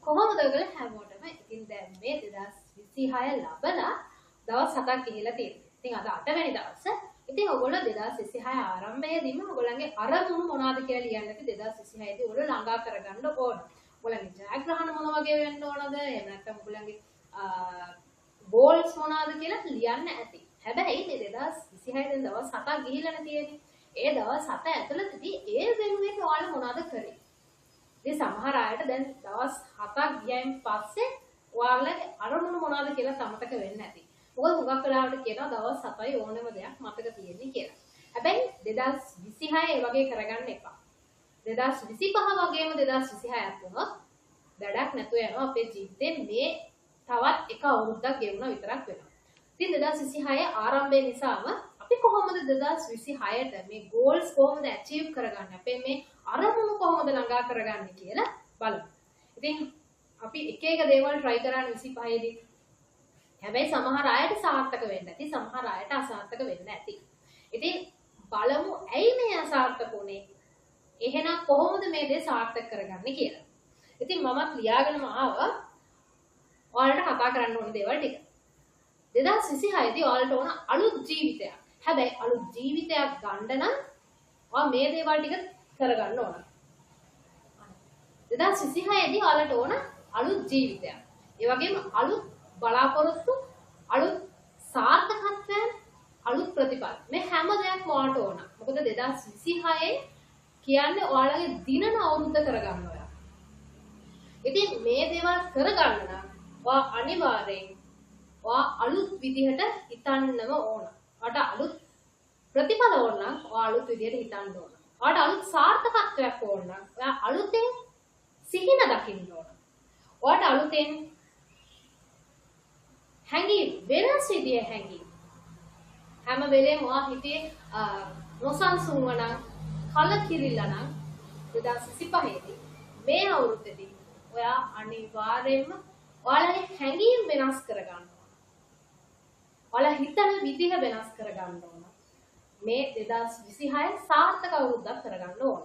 කොහොමද ඔයගොල්ලෝ හැමෝටම ඉතින් දැන් මේ 2026 ලබලා දවස් 7ක් ගිහිලා තියෙනවා. ඉතින් අද 8 වෙනි දවස. ඉතින් ඔයගොල්ලෝ 2026 ආරම්භයේදීම ඔයගොල්ලන්ගේ අරමුණු මොනවද කියලා ලියන්න ඇති 2026 දී ඔයගොල්ලෝ ළඟා කරගන්න ඕන. ඔයගොල්ලන්ගේ ජයග්‍රහණ මොන වගේ වෙන්න ඕනද? එහෙම නැත්නම් ඔයගොල්ලන්ගේ ගෝල්ස් මොනවද කියලා ලියන්න ඇති. හැබැයි මේ 2026 දැන් දවස් 7ක් ගිහිලානේ තියෙන්නේ. ඒ දවස් 7 ඇතුළතදී ඒ වෙනුවෙන් ඔයාලා මොනවද කරේ? ඉතින් සමහර අයට දැන් දවස් 7ක් ගියයින් පස්සේ ඔයාලගේ අරමුණු මොනවද කියලා තමතක වෙන්නේ නැති. මොකද හුඟක් වෙලාවට කියනවා දවස් 7යි ඕනම දෙයක් මතක තියෙන්නේ කියලා. හැබැයි 2026 ඒ වගේ කරගන්න එපා. 2025 වගේම 2026ක් වුණොත් වැඩක් නැතුව යනවා අපේ ජීවිතේ මේ තවත් එක අවුරුද්දක් ගෙවුණා විතරක් වෙනවා. ඉතින් 2026 ආරම්භය නිසාම අපි කොහොමද 2026ට මේ ගෝල්ස් කොහොමද ඇචීව් කරගන්නේ? අපේ මේ අරමුණු කොහොමද ළඟා කරගන්නේ කියලා බලමු. ඉතින් අපි එක එක දේවල් try කරන්නේ 25 දී. හැබැයි සමහර අයට සාර්ථක වෙන්නේ නැති, සමහර අයට අසාර්ථක වෙන්නේ නැති. ඉතින් බලමු ඇයි මේ අසාර්ථක වුනේ? එහෙනම් කොහොමද මේ දේ සාර්ථක කරගන්නේ කියලා. ඉතින් මමත් ලියාගෙනම ආවා ඔයාලට කතා කරන්න ඕන දේවල් ටික. 2026 දී ඔයාලට ඕන අලුත් ජීවිතයක්. හැබැයි අලුත් ජීවිතයක් ගන්න නම් ඔයා මේ දේවල් ටික කරගන්න ඕන. 2026 දී ඔයාලට ඕන අලුත් ජීවිතයක්. ඒ වගේම අලුත් බලාපොරොත්තු, අලුත් සාර්ථකත්වයන්, අලුත් ප්‍රතිඵල. මේ හැම දෙයක්ම ඔයාලට ඕන. මොකද 2026 කියන්නේ ඔයාලගේ දිනන අවුරුද්ද කරගන්න ඔයා. ඉතින් මේ දේවල් කරගන්න නම් ඔයා අනිවාර්යෙන් ඔයා අලුත් විදිහට හිතන්නම ඕන. ඔයාට අලුත් ප්‍රතිඵල ඕන නම් ඔයා අලුත් විදිහට හිතන්න ඕන. ඔයාට අලුත් සාර්ථකත්වයක් ඕන නම් ඔයා අලුතෙන් සිහින දකින්න ඕන. ඔයාට අලුතෙන් හැඟීම් වෙනස් විදිහේ හැඟීම් හැම වෙලේම ඔයා හිතේ නොසන්සුන්ව නම් කලකිරිලා නම් 2025 දී මේ අවුරුද්දේදී ඔයා අනිවාර්යයෙන්ම ඔයාලගේ හැඟීම් වෙනස් කරගන්න ඕන. ඔයාලා හිතන විදිහ වෙනස් කරගන්න ඕන. මේ 2026 සාර්ථක අවුරුද්දක් කරගන්න ඕන.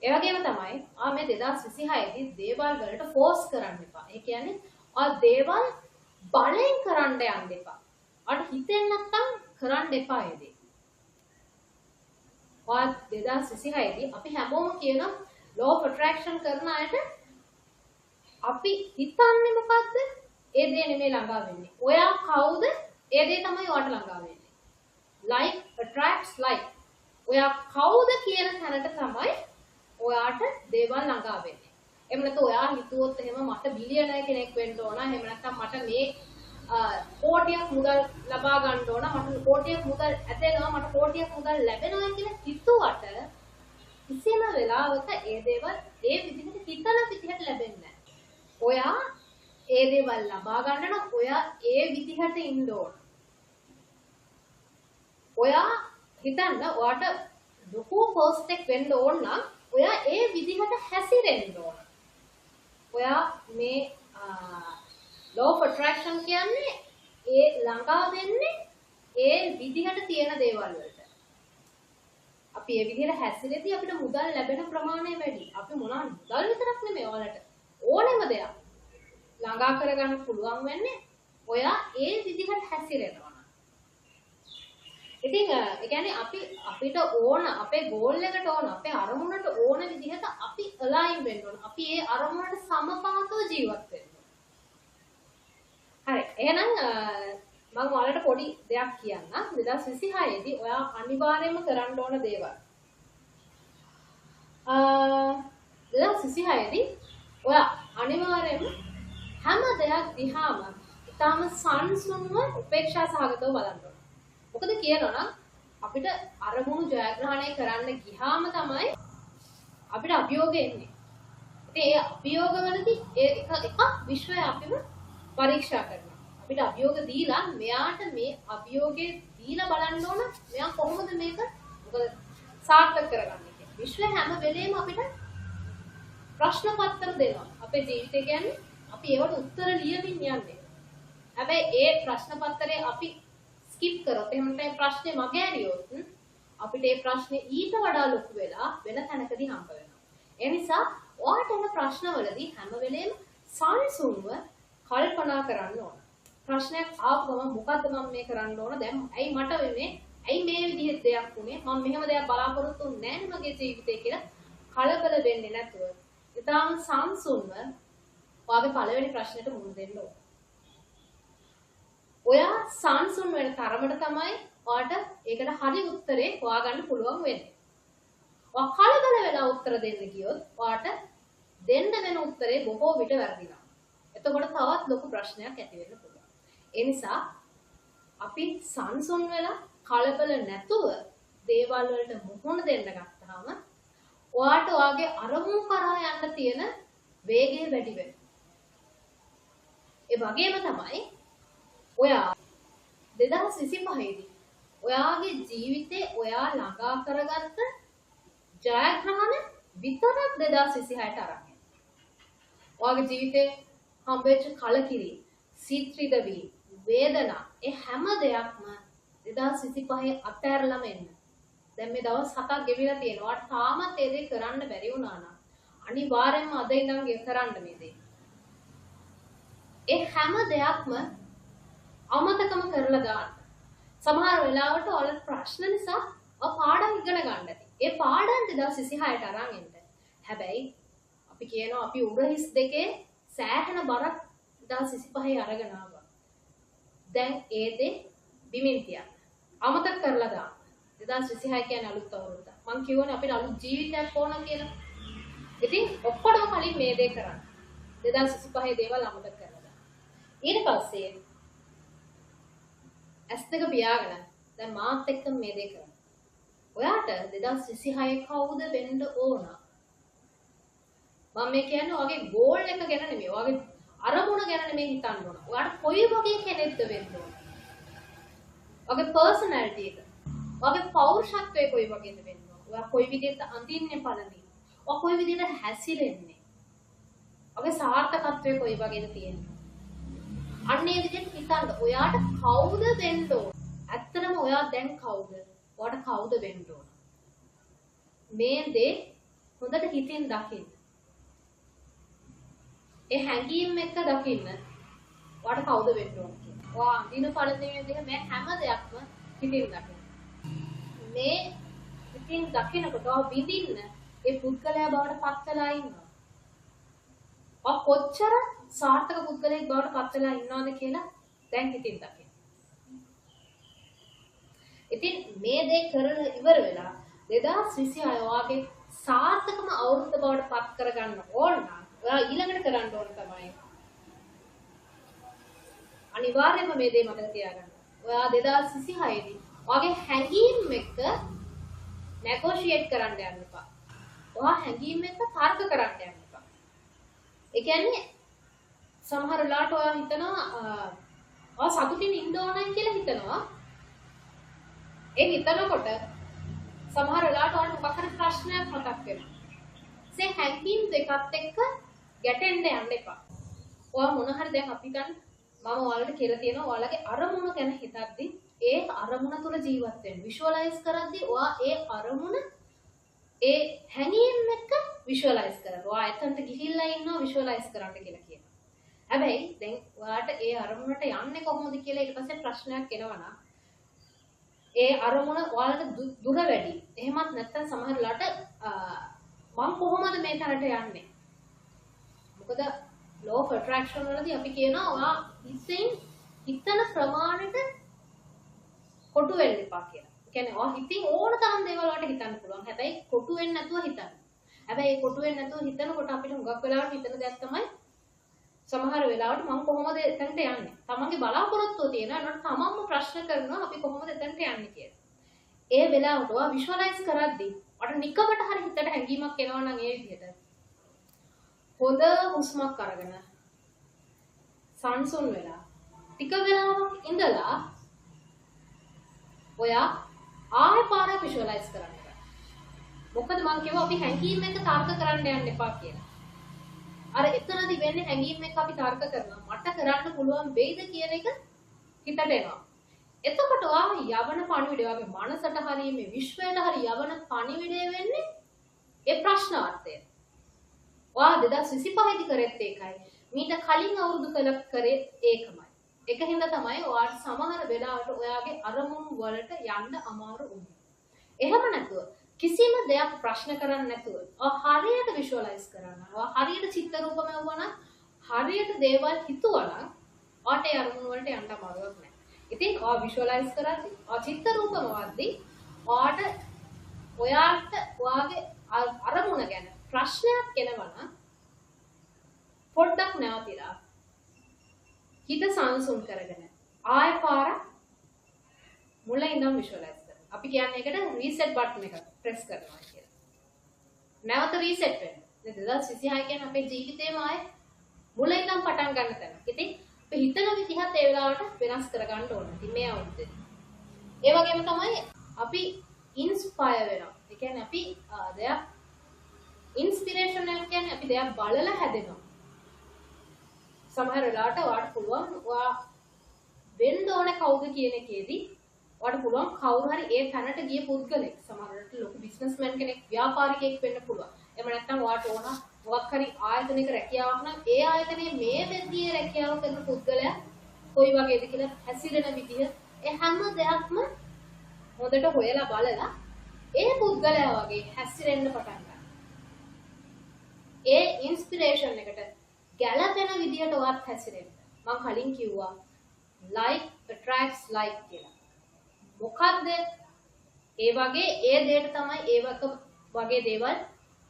ඒ වගේම තමයි මේ 2026 දී දේවල් වලට ફોર્ස් කරන්න එපා. ඒ කියන්නේ දේවල් බලෙන් කරන්න යන්න එපා. ඔයාට හිතෙන් නැත්තම් කරන්න එපා ඒ දේ. 2026 දී අපි හැමෝම කියන law of attraction කරන අයට අපි හිතන්නේ මොකද්ද? ඒ දේ නෙමෙයි ළඟා වෙන්නේ. ඔයා කවුද? ඒ දේ තමයි ඔයාට ළඟා වෙන්නේ. Like attracts like. ඔයා කවුද කියන තැනට තමයි ඔයාට දේවල් ළඟා වෙන්නේ. එහෙම නැත්නම් ඔයා හිතුවොත් එහෙම මට බිලියනර් කෙනෙක් වෙන්න ඕන. එහෙම නැත්නම් මට මේ කෝටියක් මුදල් ලබා ගන්න ඕන. මට කෝටියක් මුදල් ඇතෙනවා. මට කෝටියක් මුදල් ලැබෙනවා කියලා හිතුවට කිසිම වෙලාවක ඒ දේවල් ඒ විදිහට හිතන විදිහට ලැබෙන්නේ නැහැ. ඔයා ඒ දේවල් ලබා ගන්න නම් ඔයා ඒ විදිහට ඉන්න ඕන. ඔයා හිතන්න ඔයාට ලොකු පෝස්ට් එකක් වෙන්න ඕන නම් ඔයා ඒ විදිහට හැසිරෙන්න ඕන. ඔයා මේ law of attraction කියන්නේ ඒ ළඟා වෙන්නේ ඒ විදිහට තියෙන දේවල් වලට. අපි ඒ විදිහට හැසිරෙද්දී අපිට මුදල් ලැබෙන ප්‍රමාණය වැඩි. අපි මොනවා මුදල් විතරක් නෙමෙයි ඔයාලට ඕනෙම දෙයක් ළඟා කරගන්න පුළුවන් වෙන්නේ ඔයා ඒ විදිහට හැසිරෙනවා. ඉතින් ඒ කියන්නේ අපිට ඕන අපේ ගෝල් එකට ඕන අපේ අරමුණට ඕන විදිහට අපි අලයින් වෙන්න ඕන. අපි ඒ අරමුණට සමපාතව ජීවත් වෙන්න ඕන. හරි. එහෙනම් මම ඔයාලට පොඩි දෙයක් කියන්නම්. 2026 දී ඔයා අනිවාර්යයෙන්ම කරන්න ඕන දේවල්. 2026 දී ඔයා අනිවාර්යයෙන්ම හැම දෙයක් දිහාම ඊටම සංසුන්ව උපේක්ෂා සහගතව බලන්න ඕන. මොකද කියනවනම් අපිට අරමුණු ජයග්‍රහණය කරන්න ගියාම තමයි අපිට අභියෝග එන්නේ. ඉතින් ඒ අභියෝගවලදී එක විශ්වය අපිව පරීක්ෂා කරනවා. අපිට අභියෝග දීලා මෙයාට මේ අභියෝගේ දීලා බලන්න ඕන මෙයා කොහොමද මේක සාර්ථක කරගන්නේ කියලා. විශ්වය හැම වෙලේම අපිට ප්‍රශ්න පත්‍ර දෙනවා. අපේ ජීවිතය කියන්නේ අපි ඒවට උත්තර ලියමින් යන්නේ. හැබැයි ඒ ප්‍රශ්න පත්‍රේ අපි ස්කිප් කරොත් එහෙම නැත්නම් ප්‍රශ්නේ මගහැරියොත් අපිට ඒ ප්‍රශ්නේ ඊට වඩා ලොකු වෙලා වෙන තැනකදී හම්බ වෙනවා. ඒ නිසා ඔයාට එන ප්‍රශ්නවලදී හැම වෙලේම සංසුන්ව කල්පනා කරන්න ඕන. ප්‍රශ්නයක් ආපු ගමන් මොකද්ද මම මේ කරන්න ඕන? දැන් ඇයි මට වෙන්නේ? ඇයි මේ විදිහේ දෙයක් වුනේ? මම මෙහෙම දෙයක් බලාපොරොත්තු වෙන්නේ නැහැ මගේ ජීවිතේ කියලා කලබල වෙන්නේ නැතුව ඊටාම සංසුන්ව ඔයාගේ පළවෙනි ප්‍රශ්නෙට මුහුණ දෙන්න ඕන. ඔයා සංසුන් වෙන තරමට තමයි ඔයාට ඒකට හරි උත්තරේ හොයාගන්න පුළුවන් වෙන්නේ. ඔයා කලබල වෙලා උත්තර දෙන්න ගියොත් ඔයාට දෙන්න වෙන උත්තරේ බොහෝ විට වැරදිනවා. එතකොට තවත් ලොකු ප්‍රශ්නයක් ඇති වෙන්න පුළුවන්. ඒ නිසා අපි සංසුන් වෙලා කලබල නැතුව දේවල් වලට මුහුණ දෙන්න ගත්තාම ඔයාට ඔයාගේ අරමුණු කරා යන්න තියෙන වේගය වැඩි වෙනවා. ඒ වගේම තමයි ඔයා 2025 දී ඔයාගේ ජීවිතේ ඔයා ළඟා කරගත්ත ජයග්‍රහණ විතරක් 2026ට අරන් යන්න. ඔයාගේ ජීවිතේ හම්බෙච්ච කලකිරීම, සිත්‍රිදවි, වේදනා ඒ හැම දෙයක්ම 2025 අතහැරලම එන්න. දැන් මේ දවස් 7ක් ගෙවිලා තියෙනවා. ඔයාට තාමත් ඒ දේ කරන්න බැරි වුණා නම් අනිවාර්යෙන්ම අද ඉඳන් කරන්න මේ දේ. ඒ හැම දෙයක්ම අමතකම කරලා දාන්න. සමහර වෙලාවට ඔයාලට ප්‍රශ්න නිසා පාඩම් ඉගෙන ගන්න ඇති. ඒ පාඩම් 2026ට අරන් එන්න. හැබැයි අපි කියනවා අපි උරහිස් දෙකේ සෑහෙන බරක් 2025 අරගෙන ආවා. දැන් ඒ දේ බිමින් තියන්න. අමතක කරලා දාන්න. 2026 කියන්නේ අලුත් අවුරුද්ද. මම කියවනේ අපිට අලුත් ජීවිතයක් ඕන කියලා. ඉතින් ඔක්කොම කලින් මේ දේ කරන්න. 2025 දේවල් අමතක කරලා දාන්න. ඊට පස්සේ ඇස් දෙක පියාගෙන දැන් මාත් එක්ක මේ දේ කරන්න. ඔයාට 2026 කවුද වෙන්න ඕන? මම මේ කියන්නේ ඔයාගේ ගෝල් එක ගැන නෙමෙයි. ඔයාගේ අරමුණ ගැන නෙමෙයි හිතන්න ඕන. ඔයාට කොයි වගේ කෙනෙක්ද වෙන්න ඕන? ඔයාගේ පර්සනැලිටි එක. ඔයාගේ පෞරුෂත්වය කොයි වගේද වෙන්න ඕන? ඔයා කොයි විදිහට අඳින්නේ පළඳින්නේ? ඔයා කොයි විදිහට හැසිරෙන්නේ? ඔයාගේ සාර්ථකත්වය කොයි වගේද තියෙන්නේ? අන්නේ විදිහට හිතන්න. ඔයාට කවුද වෙන්න ඕන? ඇත්තටම ඔයා දැන් කවුද? ඔයාට කවුද වෙන්න ඕන? මේ දේ හොඳට හිතින් දකින්න. ඒ හැඟීම් එක්ක දකින්න. ඔයාට කවුද වෙන්න ඕන කියලා. ඔයා අඳින පළඳින විදිහ මේ හැම දෙයක්ම හිතින් දකින්න. මේ හිතින් දකිනකොට ඔයා විඳින්න ඒ පුද්ගලයා බවට පත් වෙලා ඉන්නවා. ඔයා කොච්චර සාර්ථක පුද්ගලයෙක් බවට පත් වෙලා ඉන්නවද කියලා දැන් හිතින් දකින්න. ඉතින් මේ දේ කරලා ඉවර වෙලා 2026 ඔයාගේ සාර්ථකම අවුරුද්ද බවට පත් කරගන්න ඕන නම් ඔයා ඊළඟට කරන්න ඕන තමයි අනිවාර්යයෙන්ම මේ දේ මතක තියාගන්න. ඔයා 2026 දී ඔයාගේ හැඟීම් එක්ක නෙගෝෂියේට් කරන්න යන්න එපා. ඔයා හැඟීම් එක්ක තර්ක කරන්න යන්න එපා. ඒ කියන්නේ සමහර වෙලාවට ඔයා හිතනවා ඔයා සතුටින් ඉන්න ඕනයි කියලා හිතනවා. ඒ හිතනකොට සමහර වෙලාවට ඔයාලට මොකක් හරි ප්‍රශ්නයක් මතක් වෙනවා. ඒ හැඟීම් දෙකත් එක්ක ගැටෙන්න යන්න එපා. ඔයා මොන හරි දැන් අපි ගන්න මම ඔයාලට කියලා තියෙනවා ඔයාලගේ අරමුණ ගැන හිතද්දි ඒ අරමුණ තුළ ජීවත් වෙන්න. විෂුවලයිස් කරද්දී ඔයා ඒ අරමුණ ඒ හැඟීම් එක්ක විෂුවලයිස් කරනවා. ඔයා එතනට ගිහිල්ලා ඉන්නවා විෂුවලයිස් කරන්න කියලා කියනවා. හැබැයි දැන් ඔයාට ඒ අරමුණට යන්නේ කොහොමද කියලා ඊට පස්සේ ප්‍රශ්නයක් එනවා නම් ඒ අරමුණ ඔයාලට දුර වැඩි. එහෙමත් නැත්නම් සමහර වෙලාවට මම කොහොමද මේ තරට යන්නේ? මොකද law of attraction වලදී අපි කියනවා ඔයා හිතන ප්‍රමාණයට කොටු වෙන්න එපා කියලා. ඒ කියන්නේ ඔයා හිතින් ඕන තරම් දේවල් වලට හිතන්න පුළුවන්. හැබැයි කොටු වෙන්නේ නැතුව හිතන්න. හැබැයි ඒ කොටු වෙන්නේ නැතුව හිතනකොට අපිට හුඟක් වෙලාවට හිතන දෙයක් තමයි සමහර වෙලාවට මම කොහොමද එතනට යන්නේ? තමන්ගේ බලාපොරොත්තුව තියෙනවා. ඒනොට තමන්ම ප්‍රශ්න කරනවා අපි කොහොමද එතනට යන්නේ කියලා. ඒ වෙලාවට ඔයා විෂුවලයිස් කරද්දී ඔයාට නිකමට හරි හිතට හැඟීමක් එනවා නම් ඒ විදිහට හොඳ හුස්මක් අරගෙන සංසුන් වෙලා ටික වෙලාවක් ඉඳලා ඔයා ආයෙ පාරක් විෂුවලයිස් කරන්න. මොකද මම කිව්වා අපි හැඟීම් එක තර්ක කරන්න යන්න එපා කියලා. අර එතනදී වෙන්නේ හැඟීම් එක අපි තර්ක කරනවා. මට කරන්න පුළුවන් වෙයිද කියන එක හිතට එනවා. එතකොට ඔයා යවන පණිවිඩය වගේ මනසට හරිය මේ විශ්වයට හරිය යවන පණිවිඩය වෙන්නේ ඒ ප්‍රශ්නාර්ථය. ඔයා 2025 දී කරෙත් ඒකයි. මීට කලින් අවුරුදු කලක් කරේ ඒකමයි. ඒක හින්දා තමයි ඔයාට සමහර වෙලාවට ඔයාගේ අරමුණු වලට යන්න අමාරු වුනේ. එහෙම නැතුව කිසිම දෙයක් ප්‍රශ්න කරන්නේ නැතුව ඔයා හරියට විෂුවලයිස් කරන්න. ඔයා හරියට චිත්ත රූපම වුණා හරියට දේවල් හිතුවනම් ඔයාට ඒ අරමුණු වලට යන්න අමාරුවක් නැහැ. ඉතින් ඔයා විෂුවලයිස් කරද්දී ඔයා චිත්ත රූපම වද්දී ඔයාට ඔයාගේ අරමුණ ගැන ප්‍රශ්නයක් එනවනම් පොඩ්ඩක් නැවතිලා හිත සංසුන් කරගෙන ආය පාරක් මුලින් ඉඳන් විෂුවලයිස් කරන්න. අපි කියන්නේ ඒකට රීසෙට් බටන් එක ප්‍රෙස් කරනවා කියලා. නැවත රීසෙට් වෙන්න. 2026 කියන්නේ අපේ ජීවිතේම ආයේ මුලින් ඉඳන් පටන් ගන්න තැන. ඉතින් අපි හිතන විදිහත් ඒ වෙලාවට වෙනස් කරගන්න ඕන. ඉතින් මේ අවුරුද්දේ. ඒ වගේම තමයි අපි ඉන්ස්පයර් වෙනවා. ඒ කියන්නේ අපි දෙයක් ඉන්ස්පිරේෂන් එක කියන්නේ අපි දෙයක් බලලා හැදෙනවා. සමහර වෙලාවට ඔයාට පුළුවන් ඔයා වෙන්න ඕන කවුද කියන එකේදී ඔයාට පුළුවන් කවුරු හරි ඒ තැනට ගිය පුද්ගලෙක් සමහරවිට ලොකු බිස්නස්මෑන් කෙනෙක් ව්‍යාපාරිකයෙක් වෙන්න පුළුවන්. එහෙම නැත්නම් ඔයාට ඕන මොකක් හරි ආයතනයක රැකියාවක් නම් ඒ ආයතනයේ මේ වෙද්දී රැකියාව කරන පුද්ගලයා කොයි වගේද කියලා හැසිරෙන විදිහ ඒ හැම දෙයක්ම හොඳට හොයලා බලලා ඒ පුද්ගලයා වගේ හැසිරෙන්න පටන් ගන්න. ඒ ඉන්ස්පිරේෂන් එකට ගැළපෙන විදිහට ඔයත් හැසිරෙන්න. මම කලින් කිව්වා like attracts like කියලා. මොකද්ද? ඒ වගේ ඒ දෙයට තමයි ඒ වගේ දේවල්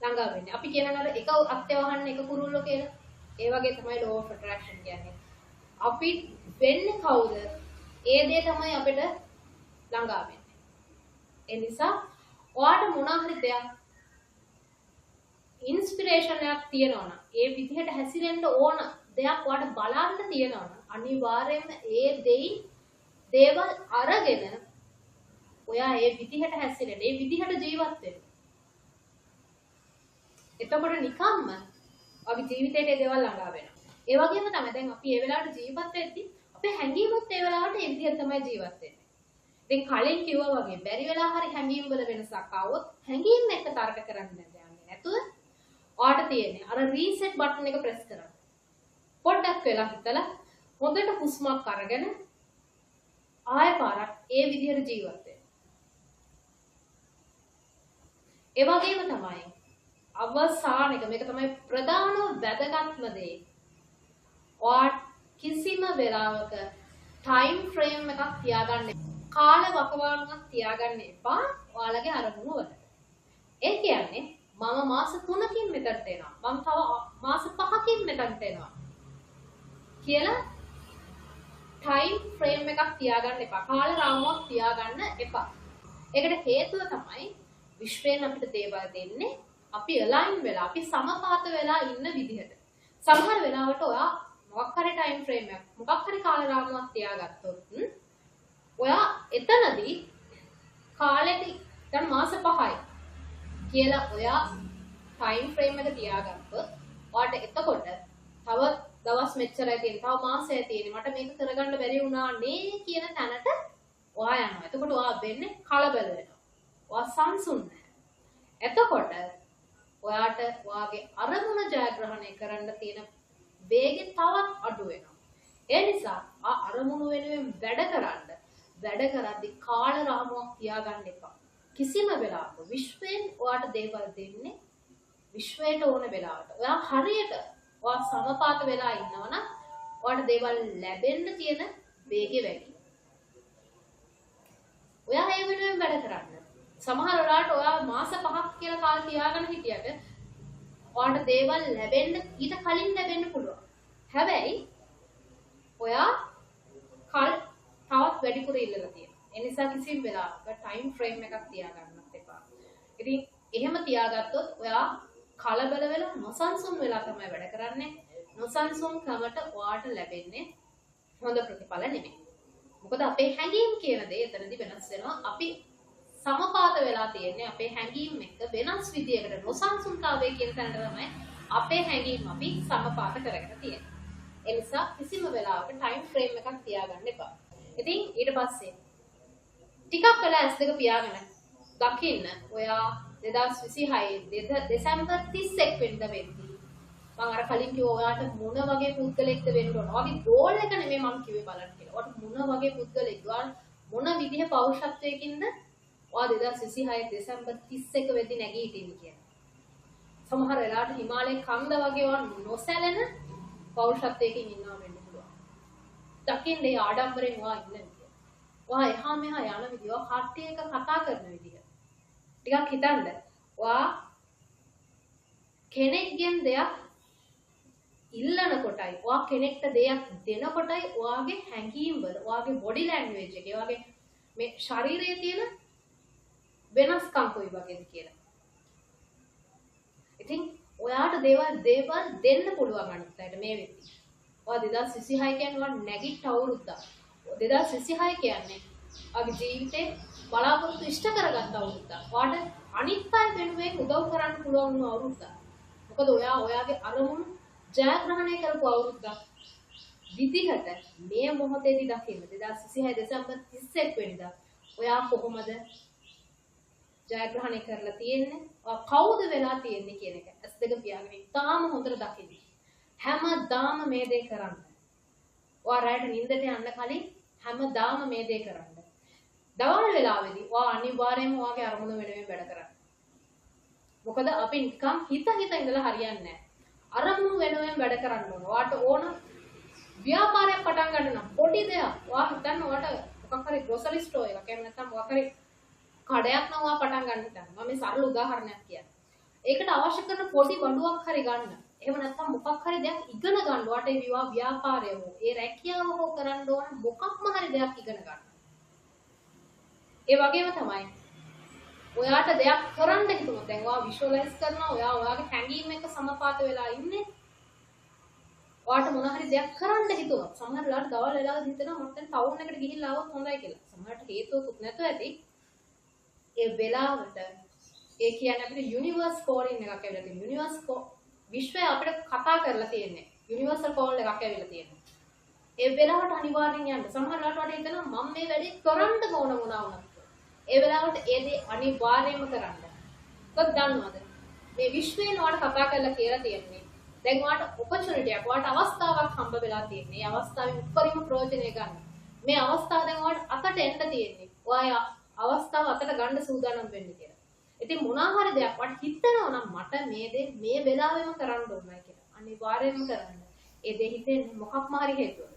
ළඟා වෙන්නේ. අපි කියනවා එක අත්ය වහන්න එක කුරුල්ලෝ කියලා. ඒ වගේ තමයි law of attraction කියන්නේ. අපි වෙන්නේ කවුද? ඒ දේ තමයි අපිට ළඟා වෙන්නේ. ඒ නිසා ඔයාට මොන හරි දෙයක් ඉන්ස්පිරේෂන් එකක් තියෙනවා නම් ඒ විදිහට හැසිරෙන්න ඕන දෙයක් ඔයාට බලන්න තියෙනවා නම් අනිවාර්යයෙන්ම ඒ දේවල් අරගෙන ඔයා ඒ විදිහට හැසිරෙන්න ඒ විදිහට ජීවත් වෙන්න. එතකොට නිකම්ම අපි ජීවිතේට ඒ දේවල් ළඟා වෙනවා. ඒ වගේම තමයි දැන් අපි ඒ වෙලාවට ජීවත් වෙද්දී අපේ හැඟීමුත් ඒ වෙලාවට ඒ විදිහට තමයි ජීවත් වෙන්නේ. ඉතින් කලින් කිව්වා වගේ බැරි වෙලා හරි හැඟීම් වල වෙනසක් ආවොත් හැඟීම් එක්ක තර්ක කරන්න යන්නේ නැතුව ඔයාට තියෙන්නේ අර රීසෙට් බටන් එක ප්‍රෙස් කරන්න. පොඩ්ඩක් වෙලා හිතලා හොඳට හුස්මක් අරගෙන ආය පාරක් ඒ විදිහට ජීවත් වෙන්න. ඒ වගේම තමයි අවසාන එක මේක තමයි ප්‍රධාන වැදගත්ම දේ. ඔයාට කිසිම වෙලාවක ටයිම් ෆ්‍රේම් එකක් තියාගන්න කාල වකවානුවක් තියාගන්න එපා ඔයාලගේ අරමුණු වලට. ඒ කියන්නේ මම මාස 3කින් මෙතනට එනවා. මම තව මාස 5කින් මෙතනට එනවා. කියලා ටයිම් ෆ්‍රේම් එකක් තියාගන්න එපා. කාල රාමුවක් තියාගන්න එපා. ඒකට හේතුව තමයි විශ්වයෙන් අපිට දේවල් දෙන්නේ අපි අලයින් වෙලා අපි සමපාත වෙලා ඉන්න විදිහට. සමහර වෙලාවට ඔයා මොකක් හරි ටයිම් ෆ්‍රේම් එකක් මොකක් හරි කාල රාමුවක් තියාගත්තොත් ඔයා එතනදී කාලෙට දැන් මාස 5යි කියලා ඔයා ටයිම් ෆ්‍රේම් එක තියාගත්තොත් ඔයාට එතකොට තව දවස් මෙච්චරයි තියෙන්නේ තව මාසයක් තියෙන්නේ මට මේක කරගන්න බැරි වුණා නේ කියන තැනට ඔයා යනවා. එතකොට ඔයා වෙන්නේ කලබල වෙනවා. ඔයා සංසුන් නැහැ. එතකොට ඔයාට ඔයාගේ අරමුණ ජයග්‍රහණය කරන්න තියෙන වේගය තවත් අඩු වෙනවා. ඒ නිසා ආ අරමුණු වෙනුවෙන් වැඩ කරද්දී කාල රාමුවක් තියාගන්න එපා. කිසිම වෙලාවක විශ්වයෙන් ඔයාට දේවල් දෙන්නේ විශ්වයට ඕන වෙලාවට. ඔයා හරියට ඔයා සමපාත වෙලා ඉන්නවනම් ඔයාට දේවල් ලැබෙන්න තියෙන වේගය වැඩි. ඔයා ඒ වෙනුවෙන් වැඩ කරන්න. සමහර වෙලාවට ඔයා මාස 5ක් කියලා කාල තියාගෙන හිටියට ඔයාට දේවල් ලැබෙන්න ඊට කලින් ලැබෙන්න පුළුවන්. හැබැයි ඔයා තවත් වැඩිපුර ඉල්ලලා තියෙනවා. ඒ නිසා කිසිම වෙලාවක ටයිම් ෆ්‍රේම් එකක් තියාගන්නත් එපා. ඉතින් එහෙම තියාගත්තොත් ඔයා කලබල වෙලා නොසන්සුන් වෙලා තමයි වැඩ කරන්නේ. නොසන්සුන් කමට ඔයාට ලැබෙන්නේ හොඳ ප්‍රතිඵල නෙමෙයි. මොකද අපේ හැඟීම් කියන දේ එතනදී වෙනස් වෙනවා. අපි සමපාත වෙලා තියෙන්නේ අපේ හැඟීම් එක්ක වෙනස් විදියකට නොසන්සුන්තාවය කියන තැනට තමයි අපේ හැඟීම් අපි සමපාත කරගෙන තියෙන්නේ. ඒ නිසා කිසිම වෙලාවක ටයිම් ෆ්‍රේම් එකක් තියාගන්න එපා. ඉතින් ඊට පස්සේ ටිකක් වෙලා S2 පියාගෙන දකින්න ඔයා 2026 දෙසැම්බර් 31 වෙනිදා වෙද්දී මම අර කලින් කිව්වා ඔයාට මොන වගේ පුද්ගලෙක්ද වෙන්න ඕන. ඔයාගේ ගෝල් එක නෙමෙයි මම කිව්වේ බලන්න කියලා. ඔයාට මොන වගේ පුද්ගලෙක්ද? ඔයා මොන විදිහේ පෞරුෂත්වයකින්ද ඔයා 2026 දෙසැම්බර් 31 වෙදි නැගී හිටින්නේ කියලා. සමහර වෙලාවට හිමාලයේ කන්ද වගේ ඔයා නොසැලෙන පෞරුෂත්වයකින් ඉන්නවා වෙන්න පුළුවන්. දකින්නේ ආඩම්බරෙන් ඔයා ඉන්න විදිය. ඔයා එහා මෙහා යන විදිය, ඔයා කට්ටිය එක කතා කරන විදිය. ටිකක් හිතන්න. ඔයා කෙනෙක්ගෙන් දෙයක් ඉල්ලන කොටයි ඔයා කෙනෙක්ට දෙයක් දෙනකොටයි ඔයාගේ හැඟීම් වල ඔයාගේ බොඩි ලැන්ග්වේජ් එකේ ඔයාගේ මේ ශරීරයේ තියෙන වෙනස්කම් කොයි වගේද කියලා. ඉතින් ඔයාට දේවල් දෙන්න පුළුවන් අනිත් අයට මේ වෙද්දි. ඔයා 2026 කියන්නේ ඔයා නැගිට අවුරුද්දක්. 2026 කියන්නේ ඔයාගේ ජීවිතේ බලාපොරොත්තු ඉෂ්ට කරගත්ත අවුරුද්දක්. ඔයාට අනිත් අය වෙනුවෙන් උදව් කරන්න පුළුවන් වුණු අවුරුද්දක්. මොකද ඔයා ඔයාගේ අරමුණු ජයග්‍රහණය කරපු අවුරුද්දක් විදිහට මේ මොහොතේදී දකින්න 2026 දෙසැම්බර් 31 වෙනිදා ඔයා කොහොමද ජයග්‍රහණය කරලා තියෙන්නේ? ඔයා කවුද වෙලා තියෙන්නේ කියන එක ඇස් දෙක පියාගෙන තාම හොඳට දකින්න. හැමදාම මේ දේ කරන්න. ඔයා රැයට නිින්දට යන්න කලින් හැමදාම මේ දේ කරන්න. දවල් වෙලාවේදී ඔයා අනිවාර්යයෙන්ම ඔයාගේ අරමුණ වෙනුවෙන් වැඩ කරන්න. මොකද අපි නිකම් හිත ඉඳලා හරියන්නේ නැහැ. අරමුණු වෙනුවෙන් වැඩ කරන්න ඕන. ඔයාට ඕන ව්‍යාපාරයක් පටන් ගන්න නම් පොඩි දෙයක්. ඔයා හිතන්න ඔයාට මොකක් හරි ග්‍රොසරි ස්ටෝර් එකක් එහෙම නැත්නම් මොකක් හරි කඩයක් නම් ඔයා පටන් ගන්න හිතන්න. මම මේ සරල උදාහරණයක් කියන්නේ. ඒකට අවශ්‍ය කරන පොඩි බඩුවක් හරි ගන්න. එහෙම නැත්නම් මොකක් හරි දෙයක් ඉගෙන ගන්න. ඔයාට ඒ ව්‍යාපාරය හෝ ඒ රැකියාව හෝ කරන්න ඕන මොකක්ම හරි දෙයක් ඉගෙන ගන්න. ඒ වගේම තමයි ඔයාට දෙයක් කරන්න හිතුනොත් දැන් ඔයා විෂුවලයිස් කරනවා ඔයාගේ හැඟීම් එක්ක සමපාත වෙලා ඉන්නේ ඔයාට මොන හරි දෙයක් කරන්න හිතුනොත් සමහර වෙලාවට දවල් වෙලාවට හිතෙනවා මම දැන් ටවුන් එකට ගිහිල්ලා ආවොත් හොඳයි කියලා. සමහරට හේතුවකුත් නැතුව ඇති. ඒ වෙලාවට ඒ කියන්නේ අපිට යුනිවර්ස් කෝලින් එකක් ඇවිල්ලා තියෙනවා. යුනිවර්ස් විශ්වය අපිට කතා කරලා තියෙන්නේ. යුනිවර්සල් කෝල් එකක් ඇවිල්ලා තියෙනවා. ඒ වෙලාවට අනිවාර්යෙන් යන්න. සමහර වෙලාවට වඩා හිතනවා මම මේ වැඩේ කරන්න ඕන වුණා වුණා. ඒ වෙලාවට ඒ දේ අනිවාර්යයෙන්ම කරන්න. මොකද දන්නවද? මේ විශ්වයෙන් ඔයාලට කතා කරලා කියලා තියෙන්නේ. දැන් ඔයාලට ඔපචුනිටි එකක්, ඔයාලට අවස්ථාවක් හම්බ වෙලා තියෙන්නේ. මේ අවස්ථාවෙන් උපරිම ප්‍රයෝජනය ගන්න. මේ අවස්ථාව දැන් ඔයාලට අතට එන්න තියෙන්නේ. ඔයා අවස්ථාව අතට ගන්න සූදානම් වෙන්න කියලා. ඉතින් මොනවා හරි දෙයක් වට හිතනවා නම් මට මේ දේ මේ වෙලාවෙම කරන්න ඕනයි කියලා. අනිවාර්යයෙන්ම කරන්න. ඒ දේ හිතෙන්නේ මොකක්ම හරි හේතුවකට.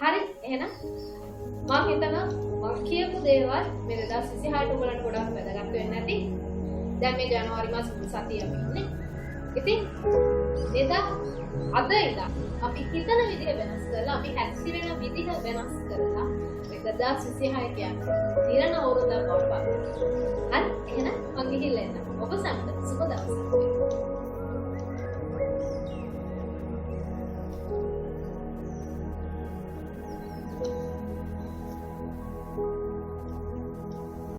හරි එහෙනම් මම හිතනවා මම කියපු දේවල් මේ 2026ට ඔයගලන්ට ගොඩක් වැදගත් වෙන්න ඇති. දැන් මේ ජනවාරි මාස සතිය අපි ඉන්නේ. ඉතින් අද ඉඳන් අපි හිතන විදිහ වෙනස් කරලා අපි හැසිරෙන විදිහ වෙනස් කරලා මේ 2026 කියන්නේ දිරණ අවුරුද්දක් වඩපත්. හරි එහෙනම් මම ගිහිල්ලා එන්න. ඔබ සම්පත සුබ දවසක්.